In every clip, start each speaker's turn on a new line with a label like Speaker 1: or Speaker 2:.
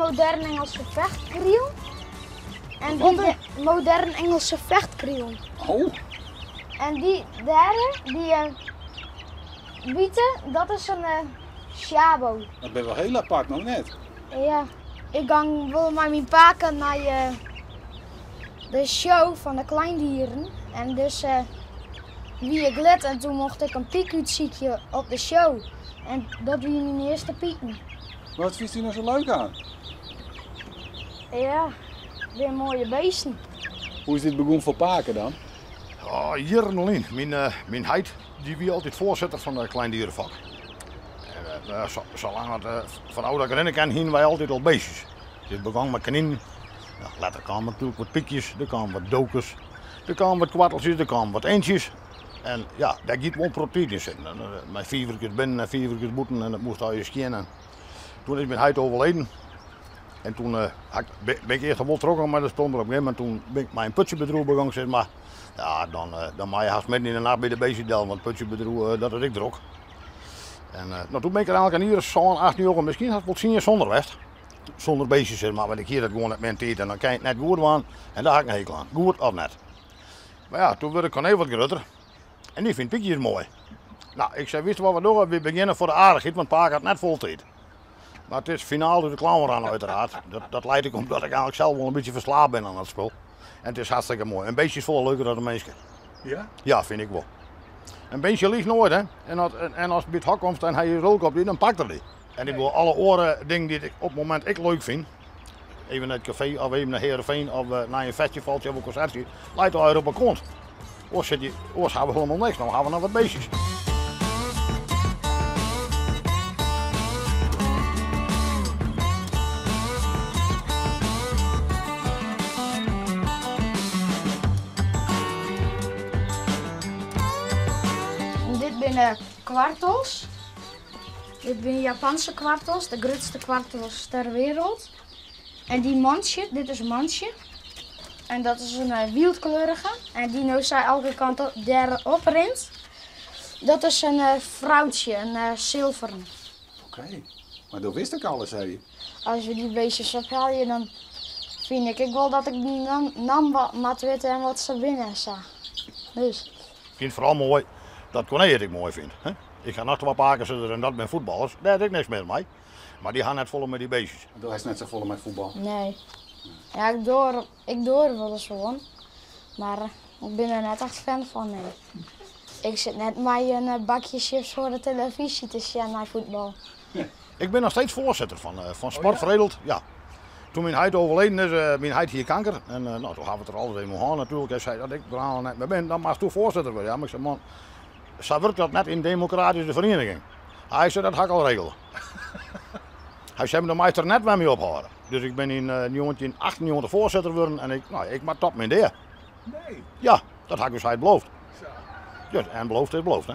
Speaker 1: modern Engelse vechtkriel. En die de modern Engelse vechtkriel.
Speaker 2: Oh,
Speaker 1: En die derde, die witte, dat is een Shabo.
Speaker 2: dat ben wel heel apart nog net.
Speaker 1: Ja, ik ging wel met mijn paken naar de show van de kleindieren. En dus wie ik let en toen mocht ik een piekuitziekje op de show. En dat wie mijn eerste pieken.
Speaker 2: Wat vindt u nou zo leuk aan?
Speaker 1: Ja, weer mooie beesten.
Speaker 2: Hoe is dit begonnen voor Paken dan?
Speaker 3: Oh, jaren al in. Mijn heid die wie altijd voorzitter van de kleindierenvak. En, zolang het van ouder herinneren kan, hingen wij altijd al beestjes. Dit begon met kaninen. Nou, later kwamen natuurlijk wat piekjes, er kwamen wat dokers, er kwamen wat kwarteltjes, er kwamen wat eentjes. En ja, daar giet wel proteïnes in. Met 4 weken binnen en 4 weken boeten en dat moest al je schijnen. Toen is mijn heid overleden. En toen ben ik eerst wel trokken met de spul, maar op een gegeven moment toen ben ik mijn putjebedroeg begonnen. Zeg maar, ja, dan mag je haast midden in de nacht bij de beestje delen, want putjebedroeg, dat had ik druk. En nou, toen ben ik er eigenlijk een uur zo'n 8 uur, misschien had ik wel 10 jaar zonder weg. Zonder beestjes, zeg maar, want ik hier dat gewoon met mijn tijd en dan kan je het net goed aan en daar had ik een hekel aan. Goed of net. Maar ja, toen werd ik gewoon heel wat groter en die vindt piekjes mooi. Nou, ik zei, wist je wat we doen? We beginnen voor de aardigheid, want Paak had net vol tijd. Maar het is finaal door de klauwen aan uiteraard. Dat leidt ik omdat ik eigenlijk zelf wel een beetje verslaafd ben aan dat spul. En het is hartstikke mooi. Een beestje is veel leuker dan een mensje.
Speaker 2: Ja?
Speaker 3: Ja, vind ik wel. Een beestje liegt nooit, hè. En als het bij het hok komt en hij je rook op die, dan pakt hij die. En ik wil alle oren dingen die ik op het moment ik leuk vind. Even naar het café of even naar Heerenveen of naar een festivaltje of een concertje. Leidt al uit op een kont. Oors hebben we helemaal niks, dan gaan we naar wat beestjes.
Speaker 1: Dit zijn kwartels. Dit zijn Japanse kwartels, de grootste kwartels ter wereld. En die mansje, dit is een mansje. En dat is een wildkleurige. En die nu zij elke kant erop rint. Dat is een vrouwtje, een zilveren.
Speaker 2: Oké, maar dat wist ik alles, zei je.
Speaker 1: Als we die beestjes ophalen, dan vind ik wel dat ik die nam wat weten en wat ze binnen zag. Dus.
Speaker 3: Ik vind het vooral mooi dat Corné het ik mooi vind. Hè? Ik ga nog wat paken zitten en dat met voetballers. Daar heb ik niks meer mee. Maar die gaan net vol met die beestjes.
Speaker 2: Hij is net zo vol met voetbal.
Speaker 1: Nee. Ja, ik door wel eens gewoon. Maar ik ben er net echt fan van, nee. Ik zit net met een bakje chips voor de televisie te zien naar voetbal.
Speaker 3: Ik ben nog steeds voorzitter van Sport Veredeld. Ja. Toen mijn heid overleden is, mijn heid hier kanker. En nou, toen gaan we het er altijd even gaan natuurlijk. Hij zei dat ik er al net mee ben, dan mag je voorzitter worden. Ja, maar ik zei, man, zo werkt dat net in democratische vereniging. Hij zei, dat ga ik al regelen. Hij zei, dan mag je er net met mee ophouden. Dus ik ben in 1998 voorzitter geworden en ik maak top mijn idee.
Speaker 2: Nee.
Speaker 3: Ja, dat had ik dus hij beloofd. Ja, en beloofd is beloofd, hè.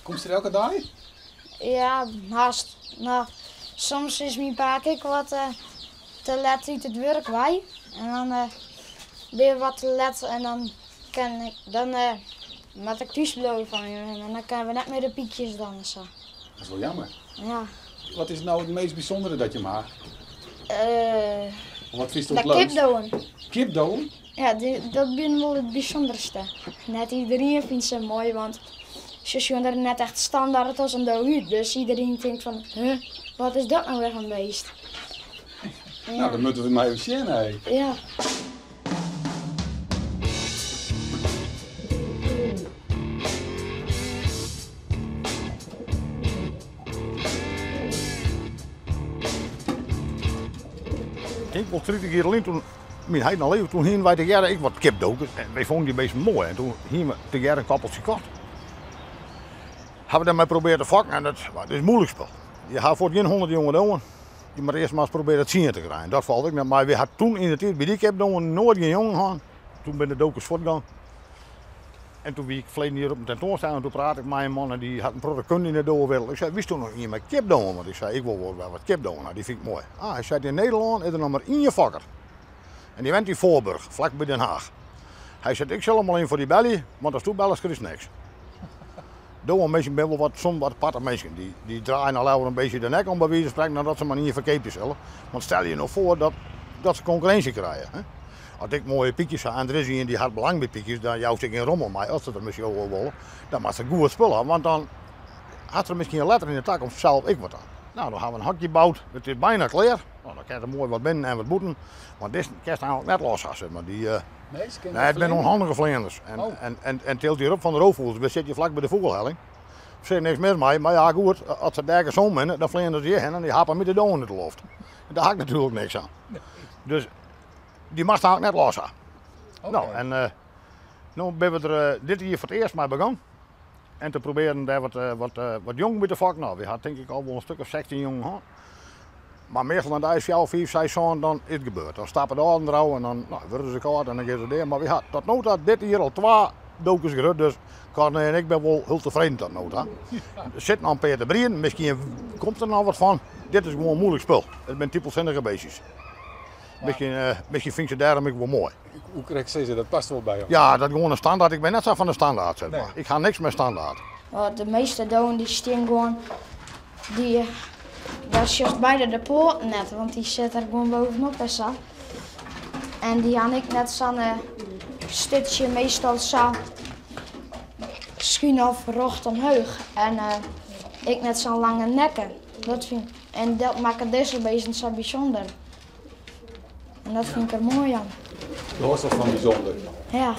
Speaker 2: Komt ze er elke dag?
Speaker 1: Ja, haast. Nou, soms is mijn paak ik wat te let uit het werk wij. En dan weer wat te let en dan moet ik thuis blijven van hem. En dan kunnen we net meer de piekjes dansen.
Speaker 2: Dat is wel jammer.
Speaker 1: Ja.
Speaker 2: Wat is nou het meest bijzondere dat je maakt? Wat vind je het
Speaker 1: de
Speaker 2: leukst?
Speaker 1: kipdoen.
Speaker 2: Kipdoen?
Speaker 1: Ja, dat ben wel het bijzonderste. Net iedereen vindt ze mooi, want ze zien er net echt standaard als een dood. Dus iedereen denkt van, huh, wat is dat nou weer een beest? Ja.
Speaker 2: Nou, dan moeten we maar even zien, hè.
Speaker 1: Ja.
Speaker 3: Ik was 30 jaar alleen toen mijn heid al leven, toen hingen wij tegen ik wat kipdoken. En wij vonden die beesten mooi en toen hingen we tegen een kappeltje kocht. Hebben we daarmee proberen te vakken en dat is een moeilijk spel. Je gaat voor geen 100 jongen doen. Je moet eerst maar eens proberen het zien te krijgen. Dat valt ik net. Maar we hadden toen in de tijd bij die kipdoken nooit geen jongen gehad. Toen ben de dokers voortgegaan. En toen wie ik verleden hier op een tentoonstelling en toen praatte ik met een man en die had een productkunde in de doorwereld. Ik zei, wist toen nog iemand met kipdoken? Want ik zei, ik wil wel wat kipdoken. Nou, die vind ik mooi. Ah, hij zei, in Nederland is er nog maar één vakker. En die went in Voorburg, vlak bij Den Haag. Hij zei, ik zal hem alleen voor die belly, want als toebellers is niks. Doe mensen ben wel soms wat aparte mensen. Die draaien al een beetje de nek om bij wijze van spreken nadat ze maar niet verkeerd zullen. Want stel je nou voor dat ze concurrentie krijgen. Hè? Als ik mooie piekjes heb en er is iemand die had belang bij piekjes, dan jouw ik in rommel. Maar als ze er misschien ook wel willen, dan moet ze goed spullen. Want dan had er misschien een letter in de tak of zelf ik wat aan. Nou, dan gaan we een hokje gebouwd. Het is bijna klaar. Nou, dan krijg je mooi wat binnen en wat boeten. Maar dit kan je eigenlijk net los gaan. Maar die,
Speaker 2: Nee, ze kennen
Speaker 3: nee, het zijn
Speaker 2: vlinders.
Speaker 3: onhandige vlinders. En,
Speaker 2: Oh.
Speaker 3: en tilt hier op van de roofvogels. We zitten hier vlak bij de vogelhelling. Er zit niks mis mee. Maar ja, goed, als ze daar zo zijn, dan vlinders die heen en die happen met de doon in de lucht. En daar had ik natuurlijk niks aan. Dus die mag eigenlijk net los gaan.
Speaker 2: Oké.
Speaker 3: Nou, en nu ben we er dit hier voor het eerst mee begonnen. En te proberen daar wat jong bij te vakken. Nou, we hadden denk ik al wel een stuk of 16 jongen gehad. Maar meestal na 4, 5, 6 jaar dan is het gebeurd. Dan stappen de oren eruit en dan worden ze koud en dan gaan ze daar. Maar we hadden tot nu toe dit hier al 2 dokers gerut. Dus Carne en ik ben wel heel tevreden tot nu toe. Er zit nog een paar te breien. Misschien komt er nog wat van. Dit is gewoon een moeilijk spul. Het zijn typelzinnige beestjes. Misschien vind je daarom ook wel mooi.
Speaker 2: Hoe krijg je ze? Dat past wel bij jou.
Speaker 3: Ja, dat is gewoon een standaard. Ik ben net zo van de standaard, zeg maar.
Speaker 2: Nee.
Speaker 3: Ik ga niks met standaard.
Speaker 1: De meeste doden die staan gewoon, daar zit beide de poort net, want die zit er gewoon bovenop en zo. En die had ik net zo'n stutje, meestal zo schuin of rocht omhoog. En ik net zo'n lange nekken. En dat maakt deze beesten zo bijzonder. En dat vind ik er mooi aan.
Speaker 2: Je hoort wel van bijzonder.
Speaker 1: Ja,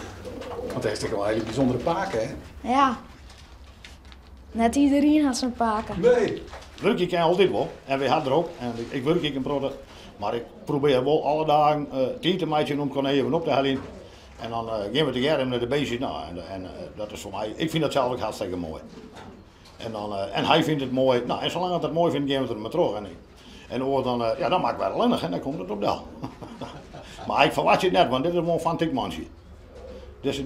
Speaker 2: Want hij is toch wel een hele bijzondere paken, hè?
Speaker 1: ja. Net iedereen had zijn paken.
Speaker 2: Nee.
Speaker 3: Werk ik altijd wel. En we hadden er ook. En ik werk in product. Maar ik probeer wel alle dagen tijd te maken om kon even op te halen. En dan gaan we together naar de beestjes. Nou, en dat is voor mij. Ik vind dat zelf ook hartstikke mooi. En hij vindt het mooi. Nou, en zolang hij het mooi vindt, gaan we er maar terug. En oor dan, ja, dan maakt wel lennig en dan komt het op del. Maar ik verwacht je het net, want dit is wel een fanatiek mansje. Deze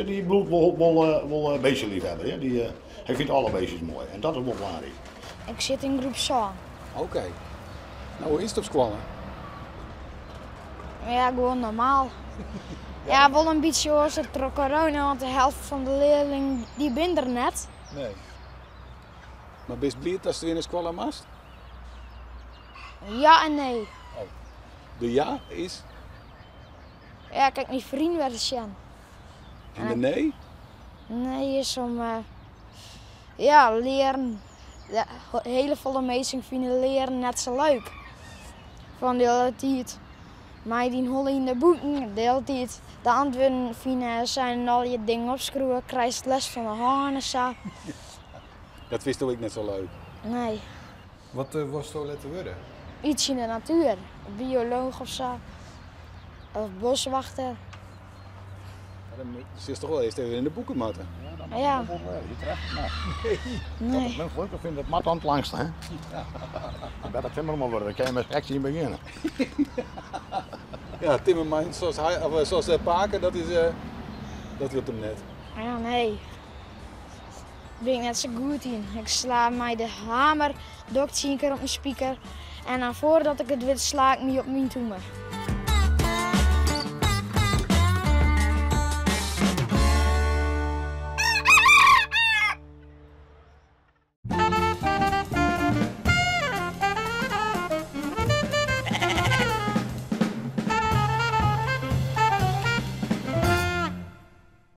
Speaker 3: die bloed wel beestjenliefhebber. Hè? Hij vindt alle beestjes mooi en dat is wel belangrijk.
Speaker 1: Ik zit in groep Zaan.
Speaker 2: Oké. Nou, hoe is het op Squallen?
Speaker 1: Ja, gewoon normaal. Ja, wel een beetje zoals het door corona, want de helft van de leerlingen die ben er net.
Speaker 2: Nee. Maar best blij als je in een Squallen mast?
Speaker 1: Ja en nee.
Speaker 2: De ja is
Speaker 1: Ja, kijk, mijn vriend werd zijn.
Speaker 2: en de nee?
Speaker 1: Nee, is om ja, leren. De hele volle mensen vinden leren net zo leuk. Van de hele tijd. Maar die hollen in de boeken, de hele tijd. De antwoorden vinden zijn al je dingen opschroeven, krijg je les van de handen en zo.
Speaker 2: Dat wist ik net zo leuk.
Speaker 1: Nee,
Speaker 2: Wat was zo laten worden?
Speaker 1: iets in de natuur. Bioloog of zo. Of boswachter.
Speaker 2: Dan zit toch wel eerst even in de boeken moeten.
Speaker 1: Ja.
Speaker 3: Je treft het maar.
Speaker 1: Nee.
Speaker 3: Mensen gelukkig vinden het mat aan het langste. Hè? Je bent het timmerman worden, dan kan je met echt zien beginnen.
Speaker 2: Ja, Timmerman zoals hij, of zoals Paken, dat wordt hem net.
Speaker 1: Ja, nee. Ben ik net zo goed in. Ik sla mij de hamer, dokt 10 keer op mijn speaker. En dan voordat ik het weet, sla ik me op mijn toemer.